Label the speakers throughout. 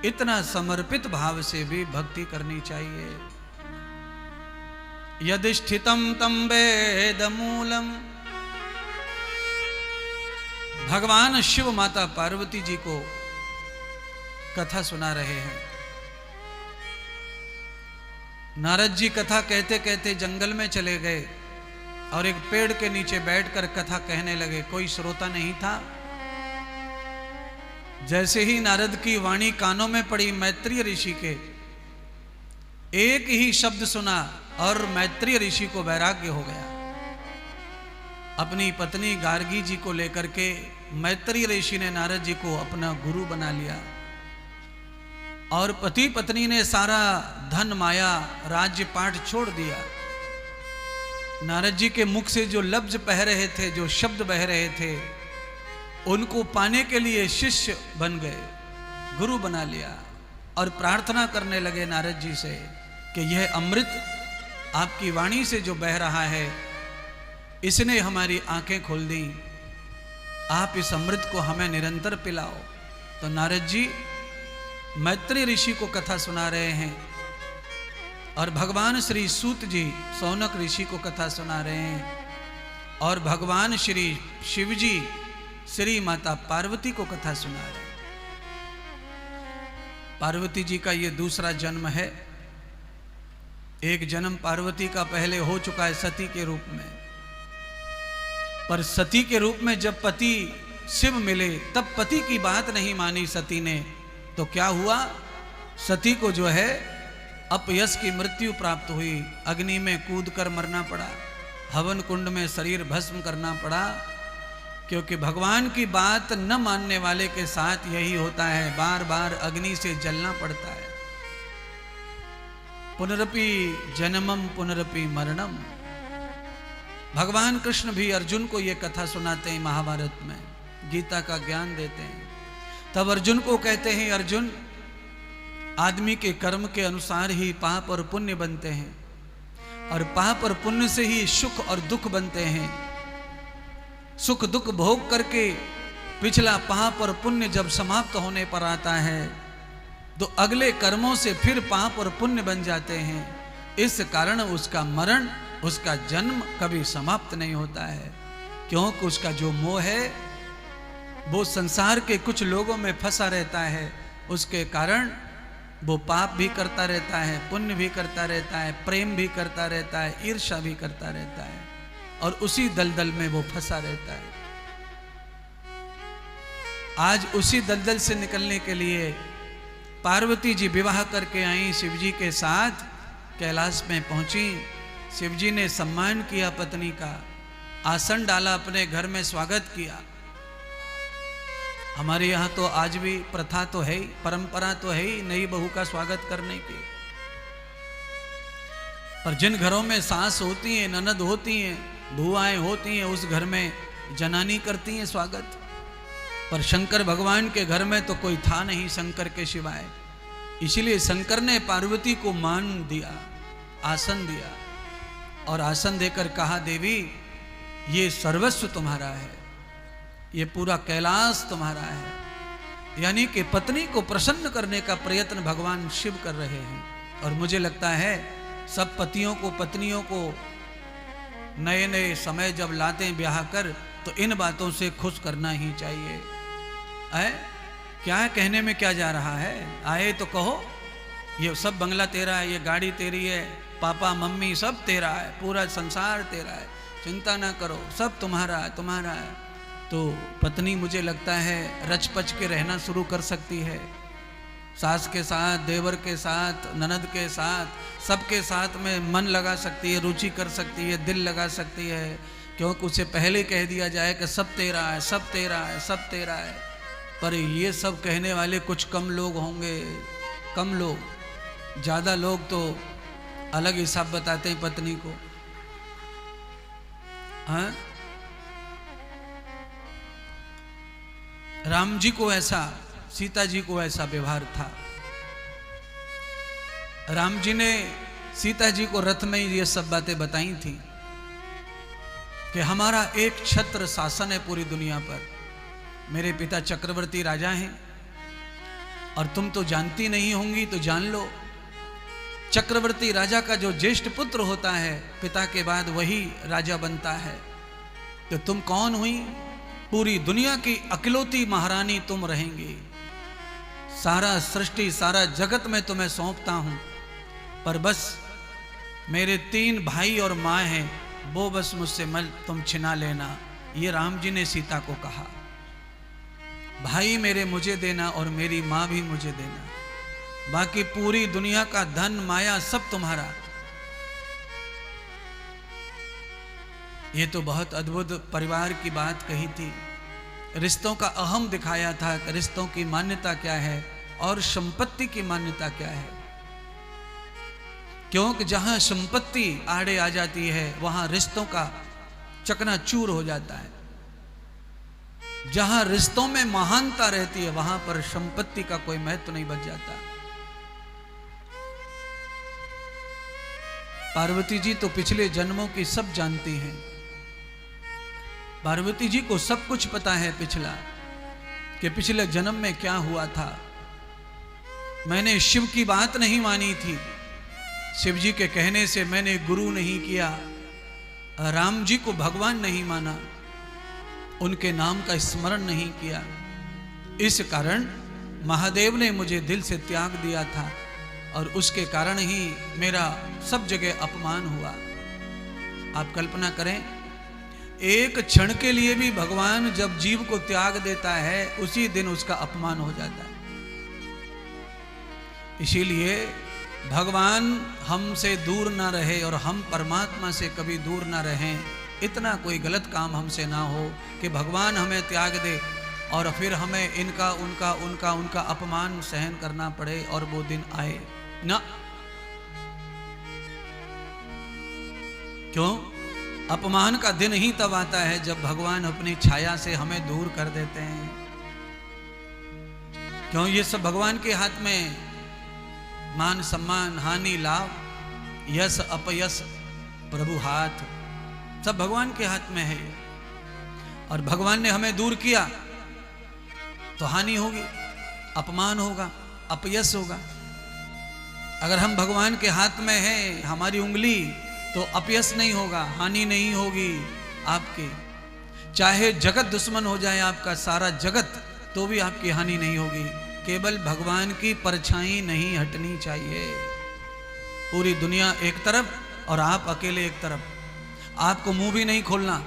Speaker 1: इतना समर्पित भाव से भी भक्ति करनी चाहिए। यदि स्थितम तम वेद मूलम, भगवान शिव माता पार्वती जी को कथा सुना रहे हैं। नारद जी कथा कहते कहते जंगल में चले गए और एक पेड़ के नीचे बैठकर कथा कहने लगे। कोई श्रोता नहीं था। जैसे ही नारद की वाणी कानों में पड़ी मैत्रेय ऋषि के, एक ही शब्द सुना और मैत्रेय ऋषि को वैराग्य हो गया। अपनी पत्नी गार्गी जी को लेकर के मैत्रेय ऋषि ने नारद जी को अपना गुरु बना लिया और पति पत्नी ने सारा धन माया राज्य पाठ छोड़ दिया। नारद जी के मुख से जो लफ्ज बह रहे थे, जो शब्द बह रहे थे, उनको पाने के लिए शिष्य बन गए, गुरु बना लिया और प्रार्थना करने लगे नारद जी से कि यह अमृत आपकी वाणी से जो बह रहा है, इसने हमारी आंखें खोल दी, आप इस अमृत को हमें निरंतर पिलाओ। तो नारद जी मैत्रेय ऋषि को कथा सुना रहे हैं और भगवान श्री सूत जी सौनक ऋषि को कथा सुना रहे हैं और भगवान श्री शिव जी श्री माता पार्वती को कथा सुना रहे हैं। पार्वती जी का ये दूसरा जन्म है। एक जन्म पार्वती का पहले हो चुका है सती के रूप में, पर सती के रूप में जब पति शिव मिले तब पति की बात नहीं मानी सती ने, तो क्या हुआ, सती को जो है अपयश की मृत्यु प्राप्त हुई। अग्नि में कूदकर मरना पड़ा, हवन कुंड में शरीर भस्म करना पड़ा, क्योंकि भगवान की बात न मानने वाले के साथ यही होता है, बार बार अग्नि से जलना पड़ता है। पुनरपि जन्मम पुनरपि मरणम। भगवान कृष्ण भी अर्जुन को यह कथा सुनाते हैं, महाभारत में गीता का ज्ञान देते हैं। तब अर्जुन को कहते हैं, अर्जुन, आदमी के कर्म के अनुसार ही पाप और पुण्य बनते हैं और पाप और पुण्य से ही सुख और दुख बनते हैं। सुख दुख भोग करके पिछला पाप और पुण्य जब समाप्त होने पर आता है तो अगले कर्मों से फिर पाप और पुण्य बन जाते हैं। इस कारण उसका मरण, उसका जन्म कभी समाप्त नहीं होता है, क्योंकि उसका जो मोह है वो संसार के कुछ लोगों में फंसा रहता है। उसके कारण वो पाप भी करता रहता है, पुण्य भी करता रहता है, प्रेम भी करता रहता है, ईर्ष्या भी करता रहता है और उसी दलदल में वो फंसा रहता है। आज उसी दलदल से निकलने के लिए पार्वती जी विवाह करके आई, शिव जी के साथ कैलाश में पहुंची। शिव जी ने सम्मान किया पत्नी का, आसन डाला, अपने घर में स्वागत किया। हमारे यहाँ तो आज भी प्रथा तो है ही, परंपरा तो है ही नई बहू का स्वागत करने की। पर जिन घरों में सास होती हैं, ननद होती हैं, बुआएं होती हैं, उस घर में जनानी करती हैं स्वागत। पर शंकर भगवान के घर में तो कोई था नहीं शंकर के सिवाय, इसलिए शंकर ने पार्वती को मान दिया, आसन दिया और आसन देकर कहा, देवी ये सर्वस्व तुम्हारा है, ये पूरा कैलाश तुम्हारा है। यानी कि पत्नी को प्रसन्न करने का प्रयत्न भगवान शिव कर रहे हैं। और मुझे लगता है सब पतियों को, पत्नियों को नए नए समय जब लाते हैं ब्याह कर, तो इन बातों से खुश करना ही चाहिए। क्या कहने में क्या जा रहा है, आए तो कहो ये सब बंगला तेरा है, ये गाड़ी तेरी है, पापा मम्मी सब तेरा है, पूरा संसार तेरा है, चिंता ना करो, सब तुम्हारा है, तुम्हारा है। तो पत्नी मुझे लगता है रच पच के रहना शुरू कर सकती है, सास के साथ, देवर के साथ, ननद के साथ, सबके साथ में मन लगा सकती है, रुचि कर सकती है, दिल लगा सकती है, क्योंकि उसे पहले कह दिया जाए कि सब तेरा है, सब तेरा है, सब तेरा है। पर ये सब कहने वाले कुछ कम लोग होंगे, कम लोग। ज़्यादा लोग तो अलग हिसाब बताते हैं पत्नी को। हाँ, राम जी को ऐसा, सीता जी को ऐसा व्यवहार था। राम जी ने सीता जी को रथ में ये सब बातें बताई थी कि हमारा एक छत्र शासन है पूरी दुनिया पर, मेरे पिता चक्रवर्ती राजा हैं और तुम तो जानती नहीं होंगी तो जान लो, चक्रवर्ती राजा का जो ज्येष्ठ पुत्र होता है पिता के बाद वही राजा बनता है। तो तुम कौन हुई? पूरी दुनिया की अकेलौती महारानी तुम रहेंगी। सारा सृष्टि सारा जगत में तुम्हें सौंपता हूं, पर बस मेरे 3 भाई और माँ हैं, वो बस मुझसे मल तुम छिना लेना। ये राम जी ने सीता को कहा, भाई मेरे मुझे देना और मेरी माँ भी मुझे देना, बाकी पूरी दुनिया का धन माया सब तुम्हारा। ये तो बहुत अद्भुत परिवार की बात कही थी, रिश्तों का अहम दिखाया था, रिश्तों की मान्यता क्या है और संपत्ति की मान्यता क्या है। क्योंकि जहां संपत्ति आड़े आ जाती है वहां रिश्तों का चकनाचूर हो जाता है। जहां रिश्तों में महानता रहती है वहां पर संपत्ति का कोई महत्व नहीं बच जाता। पार्वती जी तो पिछले जन्मों की सब जानती हैं। पार्वती जी को सब कुछ पता है पिछला, कि पिछले जन्म में क्या हुआ था। मैंने शिव की बात नहीं मानी थी, शिव जी के कहने से मैंने गुरु नहीं किया, राम जी को भगवान नहीं माना, उनके नाम का स्मरण नहीं किया। इस कारण महादेव ने मुझे दिल से त्याग दिया था और उसके कारण ही मेरा सब जगह अपमान हुआ। आप कल्पना करें, एक क्षण के लिए भी भगवान जब जीव को त्याग देता है उसी दिन उसका अपमान हो जाता है। इसीलिए भगवान हमसे दूर ना रहे और हम परमात्मा से कभी दूर ना रहें, इतना कोई गलत काम हमसे ना हो कि भगवान हमें त्याग दे और फिर हमें इनका उनका उनका उनका अपमान सहन करना पड़े और वो दिन आए ना। क्यों? अपमान का दिन ही तब आता है जब भगवान अपनी छाया से हमें दूर कर देते हैं। क्यों? ये सब भगवान के हाथ में, मान सम्मान हानि लाभ यश अपयश प्रभु हाथ, सब भगवान के हाथ में है। और भगवान ने हमें दूर किया तो हानि होगी, अपमान होगा, अपयश होगा। अगर हम भगवान के हाथ में हैं, हमारी उंगली, तो अपयश नहीं होगा, हानि नहीं होगी आपकी। चाहे जगत दुश्मन हो जाए आपका, सारा जगत, तो भी आपकी हानि नहीं होगी। केवल भगवान की परछाई नहीं हटनी चाहिए। पूरी दुनिया एक तरफ और आप अकेले एक तरफ। आपको मुंह भी नहीं खोलना,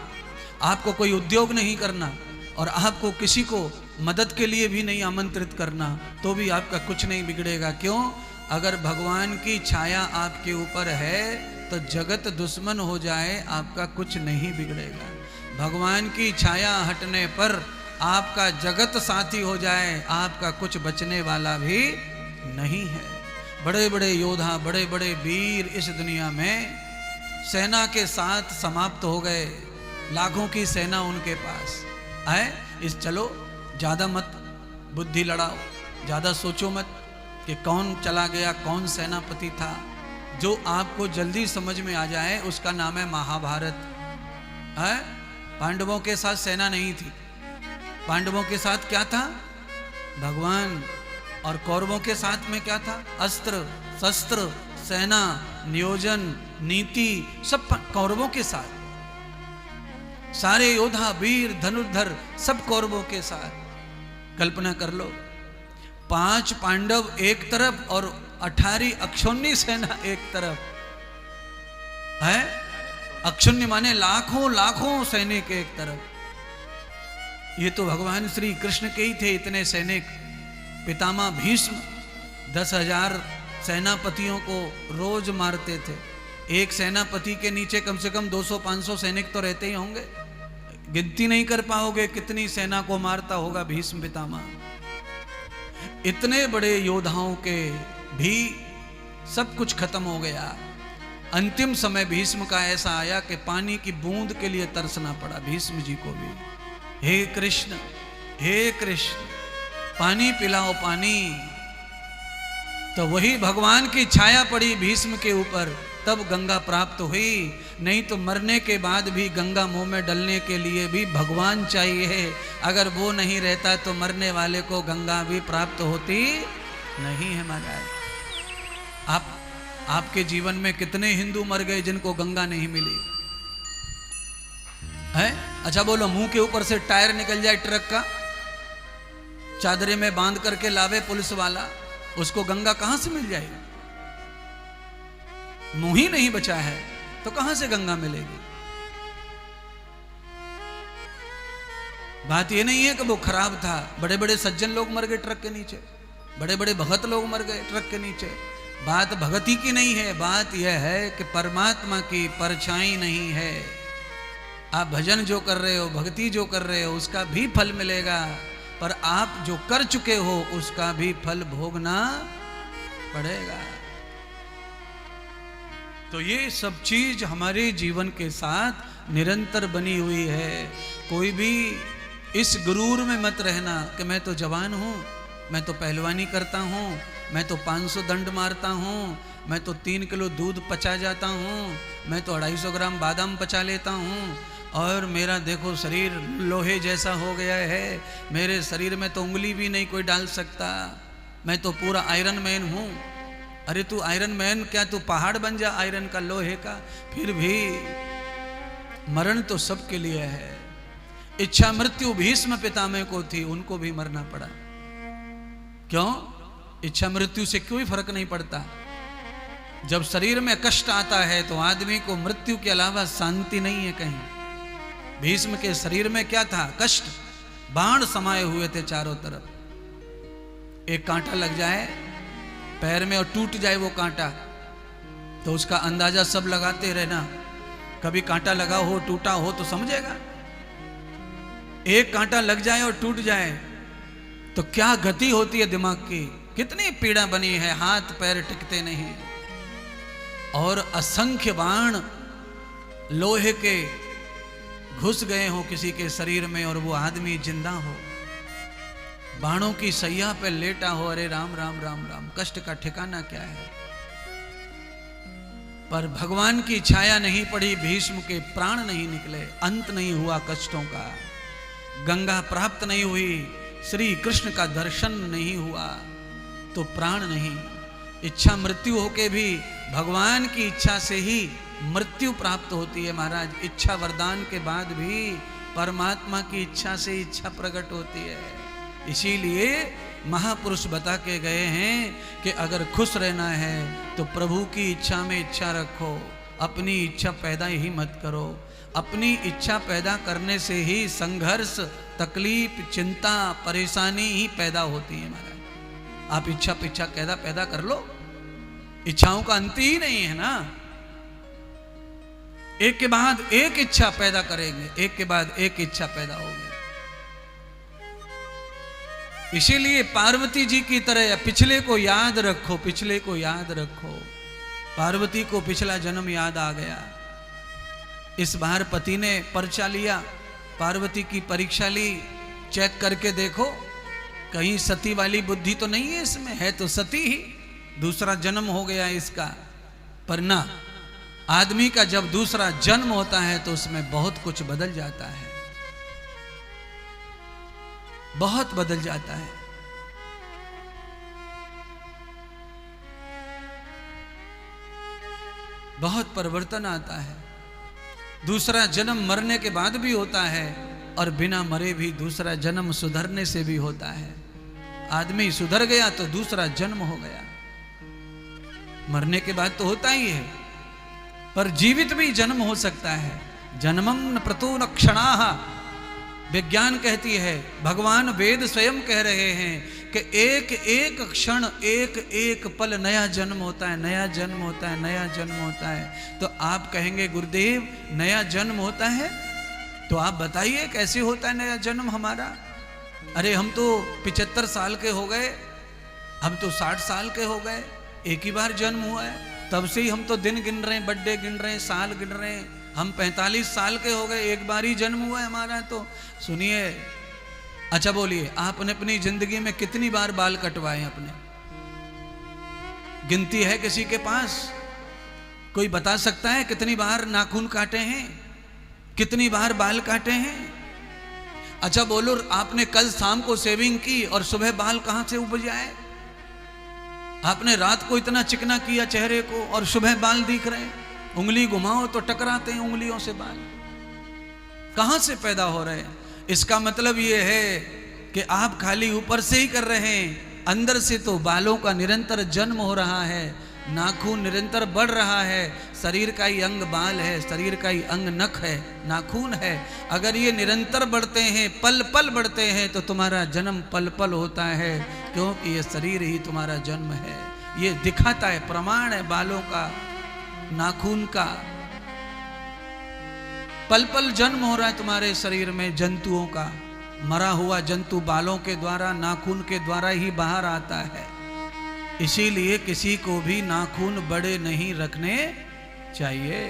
Speaker 1: आपको कोई उद्योग नहीं करना और आपको किसी को मदद के लिए भी नहीं आमंत्रित करना, तो भी आपका कुछ नहीं बिगड़ेगा। क्यों? अगर भगवान की छाया आपके ऊपर है तो जगत दुश्मन हो जाए आपका कुछ नहीं बिगड़ेगा। भगवान की छाया हटने पर आपका जगत साथी हो जाए, आपका कुछ बचने वाला भी नहीं है। बड़े बड़े योद्धा, बड़े बड़े वीर इस दुनिया में सेना के साथ समाप्त हो गए, लाखों की सेना उनके पास आए। इस चलो ज़्यादा मत बुद्धि लड़ाओ, ज़्यादा सोचो मत कि कौन चला गया, कौन सेनापति था। जो आपको जल्दी समझ में आ जाए उसका नाम है महाभारत। है? पांडवों के साथ सेना नहीं थी, पांडवों के साथ क्या था? भगवान। और कौरवों के साथ में क्या था? अस्त्र शस्त्र, सेना, नियोजन, नीति, सब कौरवों के साथ। सारे योद्धा, वीर, धनुर्धर सब कौरवों के साथ। कल्पना कर लो, 5 पांडव एक तरफ और 18 अक्षौणी सेना एक तरफ है। अक्षौणी माने लाखों लाखों सैनिक एक तरफ। ये तो भगवान श्री कृष्ण के ही थे इतने सैनिक। पितामह भीष्म 10,000 सेनापतियों को रोज मारते थे। एक सेनापति के नीचे कम से कम 200-500 सैनिक तो रहते ही होंगे। गिनती नहीं कर पाओगे कितनी सेना को मारता होगा भीष्म पितामह। इतने बड़े योद्धाओं के भी सब कुछ खत्म हो गया। अंतिम समय भीष्म का ऐसा आया कि पानी की बूंद के लिए तरसना पड़ा भीष्म जी को भी। हे कृष्ण, हे कृष्ण, पानी पिलाओ पानी। तो वही भगवान की छाया पड़ी भीष्म के ऊपर, तब गंगा प्राप्त हुई। नहीं तो मरने के बाद भी गंगा मुंह में डलने के लिए भी भगवान चाहिए। अगर वो नहीं रहता तो मरने वाले को गंगा भी प्राप्त होती नहीं है महाराज। आपके जीवन में कितने हिंदू मर गए जिनको गंगा नहीं मिली है? अच्छा बोलो, मुंह के ऊपर से टायर निकल जाए ट्रक का, चादरे में बांध करके लावे पुलिस वाला, उसको गंगा कहां से मिल जाएगी? मुंह ही नहीं बचा है तो कहां से गंगा मिलेगी? बात ये नहीं है कि वो खराब था, बड़े बड़े सज्जन लोग मर गए ट्रक के नीचे, बड़े बड़े भगत लोग मर गए ट्रक के नीचे। बात भगती की नहीं है, बात यह है कि परमात्मा की परछाई नहीं है। आप भजन जो कर रहे हो, भक्ति जो कर रहे हो, उसका भी फल मिलेगा, पर आप जो कर चुके हो उसका भी फल भोगना पड़ेगा। तो ये सब चीज हमारे जीवन के साथ निरंतर बनी हुई है। कोई भी इस गुरूर में मत रहना कि मैं तो जवान हूं, मैं तो पहलवानी करता हूं, मैं तो 500 दंड मारता हूं, मैं तो 3 किलो दूध पचा जाता हूं, मैं तो 250 ग्राम बादाम पचा लेता हूं, और मेरा देखो शरीर लोहे जैसा हो गया है, मेरे शरीर में तो उंगली भी नहीं कोई डाल सकता, मैं तो पूरा आयरन मैन हूं। अरे तू आयरन मैन क्या, तू पहाड़ बन जा आयरन का, लोहे का। फिर भी मरण तो सबके लिए है। इच्छा मृत्यु भीष्म पितामह को थी, उनको भी मरना पड़ा। क्यों? इच्छा मृत्यु से कोई फर्क नहीं पड़ता। जब शरीर में कष्ट आता है तो आदमी को मृत्यु के अलावा शांति नहीं है कहीं। भीष्म के शरीर में क्या था? कष्ट। बाण समाये हुए थे चारों तरफ। एक कांटा लग जाए पैर में और टूट जाए वो कांटा, तो उसका अंदाजा सब लगाते रहना। कभी कांटा लगा हो, टूटा हो तो समझेगा। एक कांटा लग जाए और टूट जाए तो क्या गति होती है दिमाग की, कितनी पीड़ा बनी है, हाथ पैर टिकते नहीं। और असंख्य बाण लोहे के घुस गए हो किसी के शरीर में और वो आदमी जिंदा हो, बाणों की सैया पे लेटा हो, अरे राम राम राम राम, कष्ट का ठिकाना क्या है। पर भगवान की छाया नहीं पड़ी, भीष्म के प्राण नहीं निकले, अंत नहीं हुआ कष्टों का, गंगा प्राप्त नहीं हुई, श्री कृष्ण का दर्शन नहीं हुआ, तो प्राण नहीं। इच्छा मृत्यु होके भी भगवान की इच्छा से ही मृत्यु प्राप्त होती है महाराज। इच्छा वरदान के बाद भी परमात्मा की इच्छा से इच्छा प्रकट होती है। इसीलिए महापुरुष बता के गए हैं कि अगर खुश रहना है तो प्रभु की इच्छा में इच्छा रखो, अपनी इच्छा पैदा ही मत करो। अपनी इच्छा पैदा करने से ही संघर्ष, तकलीफ, चिंता, परेशानी ही पैदा होती है महाराज। आप इच्छा पिच्छा पैदा कर लो, इच्छाओं का अंत ही नहीं है ना। एक के बाद एक इच्छा पैदा करेंगे, एक के बाद एक इच्छा पैदा होगी। इसीलिए पार्वती जी की तरह पिछले को याद रखो, पिछले को याद रखो। पार्वती को पिछला जन्म याद आ गया। इस बार पति ने पर्चा लिया, पार्वती की परीक्षा ली, चेक करके देखो कहीं सती वाली बुद्धि तो नहीं है इसमें, है तो सती ही, दूसरा जन्म हो गया इसका। पर ना, आदमी का जब दूसरा जन्म होता है तो उसमें बहुत कुछ बदल जाता है, बहुत बदल जाता है। बहुत परिवर्तन आता है। दूसरा जन्म मरने के बाद भी होता है और बिना मरे भी दूसरा जन्म सुधरने से भी होता है। आदमी सुधर गया तो दूसरा जन्म हो गया। मरने के बाद तो होता ही है, पर जीवित भी जन्म हो सकता है। जन्मं न प्रतो न क्षणाः, विज्ञान कहती है, भगवान वेद स्वयं कह रहे हैं कि एक एक क्षण, एक एक पल नया जन्म होता है, नया जन्म होता है, नया जन्म होता है। तो आप कहेंगे गुरुदेव नया जन्म होता है, तो आप बताइए कैसे होता है नया जन्म हमारा। अरे हम तो 75 साल के हो गए, हम तो 60 साल के हो गए, एक ही बार जन्म हुआ है, तब से ही हम तो दिन गिन रहे हैं, बर्थडे गिन रहे हैं, साल गिन रहे हैं। हम 45 साल के हो गए, एक बार ही जन्म हुआ है हमारा। तो सुनिए, अच्छा बोलिए, आपने अपनी जिंदगी में कितनी बार बाल कटवाए अपने? गिनती है किसी के पास? कोई बता सकता है कितनी बार नाखून काटे हैं, कितनी बार बाल काटे हैं? अच्छा बोलो, आपने कल शाम को शेविंग की और सुबह बाल कहां से उपज आए? आपने रात को इतना चिकना किया चेहरे को और सुबह बाल दिख रहे हैं, उंगली घुमाओ तो टकराते हैं उंगलियों से बाल। कहां से पैदा हो रहे हैं? इसका मतलब यह है कि आप खाली ऊपर से ही कर रहे हैं, अंदर से तो बालों का निरंतर जन्म हो रहा है, नाखून निरंतर बढ़ रहा है। शरीर का ही अंग बाल है, शरीर का ही अंग नख है, नाखून है। अगर ये निरंतर बढ़ते हैं, पल पल बढ़ते हैं, तो तुम्हारा जन्म पल पल होता है, क्योंकि ये शरीर ही तुम्हारा जन्म है। ये दिखाता है, प्रमाण है बालों का, नाखून का। पल पल जन्म हो रहा है तुम्हारे शरीर में जंतुओं का। मरा हुआ जंतु बालों के द्वारा, नाखून के द्वारा ही बाहर आता है। इसीलिए किसी को भी नाखून बड़े नहीं रखने चाहिए,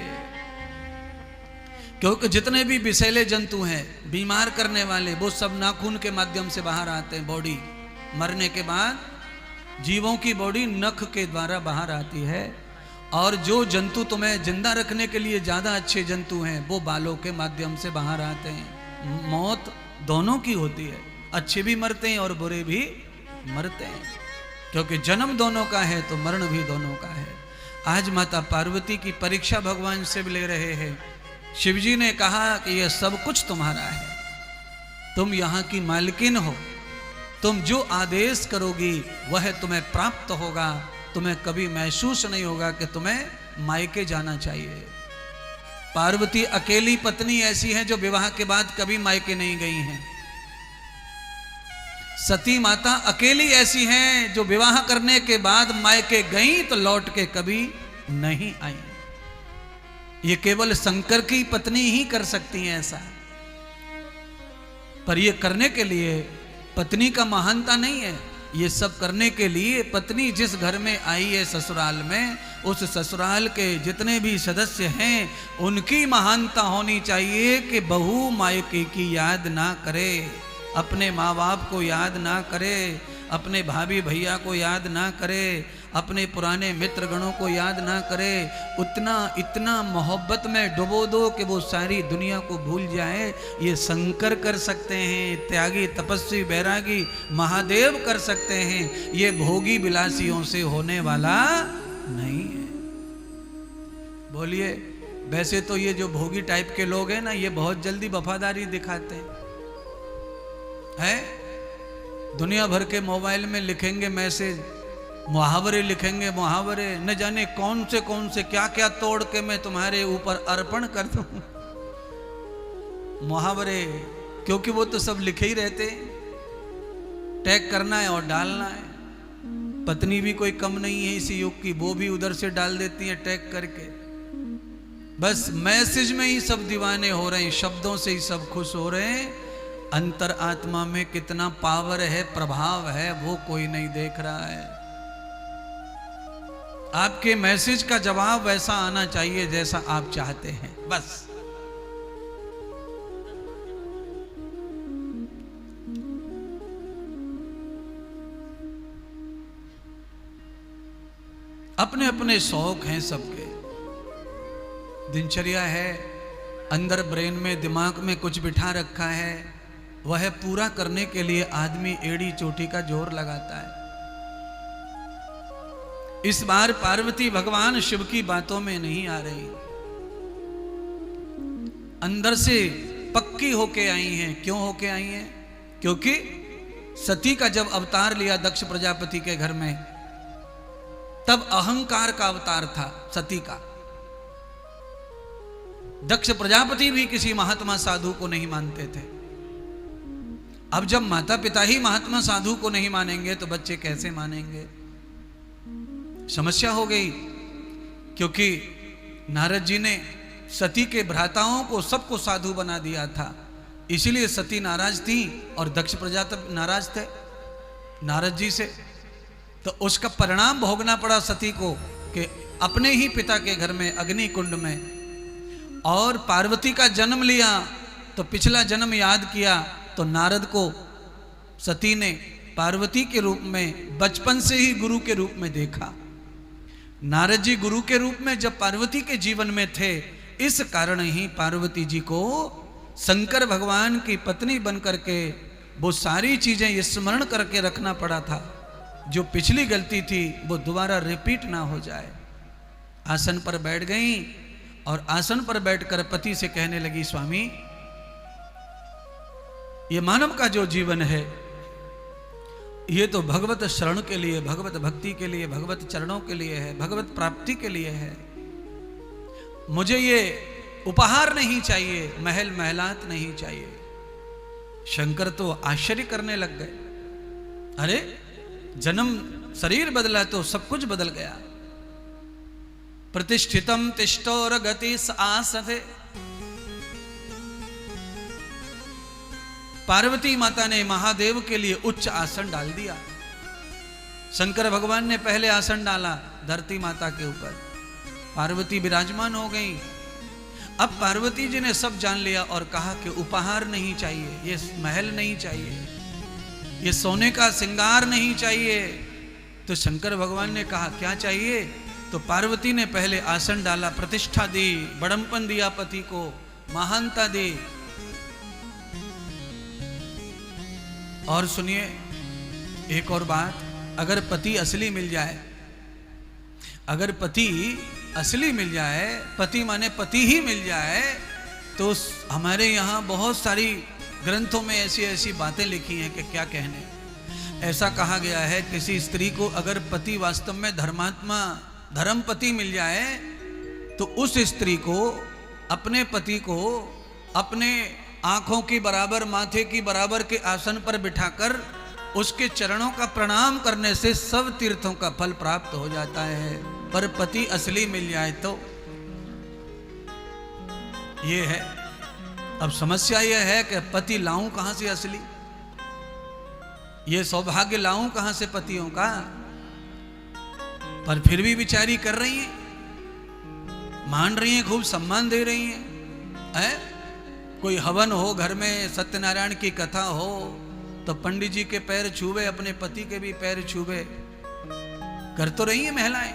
Speaker 1: क्योंकि जितने भी विषैले जंतु हैं, बीमार करने वाले, वो सब नाखून के माध्यम से बाहर आते हैं। बॉडी मरने के बाद जीवों की बॉडी नख के द्वारा बाहर आती है, और जो जंतु तुम्हें जिंदा रखने के लिए ज्यादा अच्छे जंतु हैं, वो बालों के माध्यम से बाहर आते हैं। मौत दोनों की होती है, अच्छे भी मरते हैं और बुरे भी मरते हैं, क्योंकि जन्म दोनों का है तो मरण भी दोनों का है। आज माता पार्वती की परीक्षा भगवान शिव ले रहे हैं। शिव जी ने कहा कि यह सब कुछ तुम्हारा है, तुम यहाँ की मालकिन हो, तुम जो आदेश करोगी वह तुम्हें प्राप्त होगा। तुम्हें कभी महसूस नहीं होगा कि तुम्हें मायके जाना चाहिए। पार्वती अकेली पत्नी ऐसी है जो विवाह के बाद कभी मायके नहीं गई हैं। सती माता अकेली ऐसी हैं जो विवाह करने के बाद मायके गई तो लौट के कभी नहीं आई। ये केवल शंकर की पत्नी ही कर सकती हैं ऐसा। पर ये करने के लिए पत्नी का महानता नहीं है, ये सब करने के लिए पत्नी जिस घर में आई है ससुराल में, उस ससुराल के जितने भी सदस्य हैं उनकी महानता होनी चाहिए कि बहू मायके की याद ना करे, अपने माँ बाप को याद ना करे, अपने भाभी भैया को याद ना करे, अपने पुराने मित्र गणों को याद ना करे। उतना इतना मोहब्बत में डुबो दो कि वो सारी दुनिया को भूल जाए। ये शंकर कर सकते हैं, त्यागी तपस्वी बैरागी महादेव कर सकते हैं, ये भोगी विलासियों से होने वाला नहीं है। बोलिए, वैसे तो ये जो भोगी टाइप के लोग हैं ना, ये बहुत जल्दी वफादारी दिखाते हैं। दुनिया भर के मोबाइल में लिखेंगे मैसेज, मुहावरे लिखेंगे, मुहावरे न जाने कौन से क्या क्या तोड़ के मैं तुम्हारे ऊपर अर्पण कर दूं। मुहावरे, क्योंकि वो तो सब लिखे ही रहते, टैग करना है और डालना है। पत्नी भी कोई कम नहीं है इसी युग की, वो भी उधर से डाल देती है टैग करके। बस मैसेज में ही सब दीवाने हो रहे हैं, शब्दों से ही सब खुश हो रहे हैं। अंतर आत्मा में कितना पावर है, प्रभाव है, वो कोई नहीं देख रहा है। आपके मैसेज का जवाब वैसा आना चाहिए जैसा आप चाहते हैं, बस। अपने अपने शौक हैं सबके, दिनचर्या है, अंदर ब्रेन में दिमाग में कुछ बिठा रखा है, वह पूरा करने के लिए आदमी एड़ी चोटी का जोर लगाता है। इस बार पार्वती भगवान शिव की बातों में नहीं आ रही, अंदर से पक्की होके आई हैं। क्यों होके आई हैं? क्योंकि सती का जब अवतार लिया दक्ष प्रजापति के घर में, तब अहंकार का अवतार था सती का। दक्ष प्रजापति भी किसी महात्मा साधु को नहीं मानते थे। अब जब माता पिता ही महात्मा साधु को नहीं मानेंगे तो बच्चे कैसे मानेंगे? समस्या हो गई, क्योंकि नारद जी ने सती के भ्राताओं को सबको साधु बना दिया था। इसीलिए सती नाराज थी और दक्ष प्रजापति नाराज थे नारद जी से। तो उसका परिणाम भोगना पड़ा सती को कि अपने ही पिता के घर में अग्नि कुंड में। और पार्वती का जन्म लिया तो पिछला जन्म याद किया, तो नारद को सती ने पार्वती के रूप में बचपन से ही गुरु के रूप में देखा। नारद जी गुरु के रूप में जब पार्वती के जीवन में थे, इस कारण ही पार्वती जी को शंकर भगवान की पत्नी बन करके वो सारी चीजें स्मरण करके रखना पड़ा था। जो पिछली गलती थी वो दोबारा रिपीट ना हो जाए। आसन पर बैठ गई और आसन पर बैठकर पति से कहने लगी, स्वामी ये मानव का जो जीवन है ये तो भगवत शरण के लिए, भगवत भक्ति के लिए, भगवत चरणों के लिए है, भगवत प्राप्ति के लिए है। मुझे ये उपहार नहीं चाहिए, महल महलात नहीं चाहिए। शंकर तो आश्चर्य करने लग गए, अरे जन्म शरीर बदला तो सब कुछ बदल गया। प्रतिष्ठितम तिष्ठोर गति आसते। पार्वती माता ने महादेव के लिए उच्च आसन डाल दिया। शंकर भगवान ने पहले आसन डाला धरती माता के ऊपर, पार्वती विराजमान हो गई। अब पार्वती जी ने सब जान लिया और कहा कि उपहार नहीं चाहिए, ये महल नहीं चाहिए, ये सोने का श्रृंगार नहीं चाहिए। तो शंकर भगवान ने कहा क्या चाहिए? तो पार्वती ने पहले आसन डाला, प्रतिष्ठा दी, बड़म्पन दिया पति को, महानता दी। और सुनिए एक और बात, अगर पति असली मिल जाए, अगर पति असली मिल जाए, पति माने पति ही मिल जाए, तो हमारे यहाँ बहुत सारी ग्रंथों में ऐसी ऐसी बातें लिखी हैं कि क्या कहने। ऐसा कहा गया है किसी स्त्री को अगर पति वास्तव में धर्मात्मा धर्मपति मिल जाए तो उस स्त्री को, अपने पति को अपने आंखों की बराबर, माथे की बराबर के आसन पर बिठाकर उसके चरणों का प्रणाम करने से सब तीर्थों का फल प्राप्त हो जाता है। पर पति असली मिल जाए तो ये है। अब समस्या यह है कि पति लाऊं कहां से असली, ये सौभाग्य लाऊं कहां से पतियों का। पर फिर भी बिचारी कर रही है, मान रही है, खूब सम्मान दे रही है। कोई हवन हो, घर में सत्यनारायण की कथा हो तो पंडित जी के पैर छूबे, अपने पति के भी पैर छूबे, कर तो रही है महिलाएं।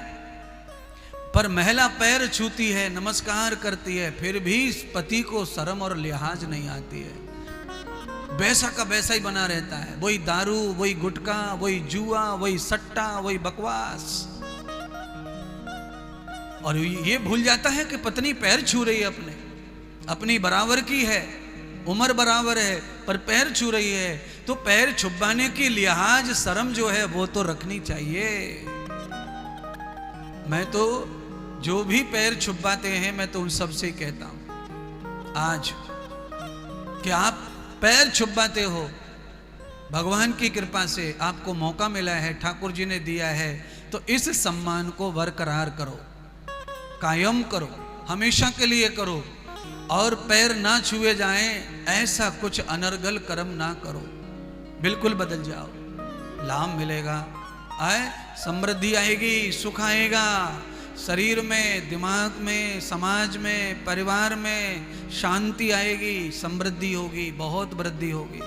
Speaker 1: पर महिला पैर छूती है, नमस्कार करती है, फिर भी इस पति को शर्म और लिहाज नहीं आती है। वैसा का वैसा ही बना रहता है, वही दारू, वही गुटखा, वही जुआ, वही सट्टा, वही बकवास। और ये भूल जाता है कि पत्नी पैर छू रही है, अपनी बराबर की है, उम्र बराबर है, पर पैर छू रही है, तो पैर छुपाने की लिहाज, शर्म जो है वो तो रखनी चाहिए। मैं तो जो भी पैर छुपाते हैं, मैं तो उन सब से कहता हूं आज कि आप पैर छुपाते हो, भगवान की कृपा से आपको मौका मिला है, ठाकुर जी ने दिया है, तो इस सम्मान को बरकरार करो, कायम करो, हमेशा के लिए करो। और पैर ना छुए जाएं ऐसा कुछ अनर्गल कर्म ना करो, बिल्कुल बदल जाओ, लाभ मिलेगा, समृद्धि आएगी, सुख आएगा, शरीर में, दिमाग में, समाज में, परिवार में शांति आएगी, समृद्धि होगी, बहुत वृद्धि होगी।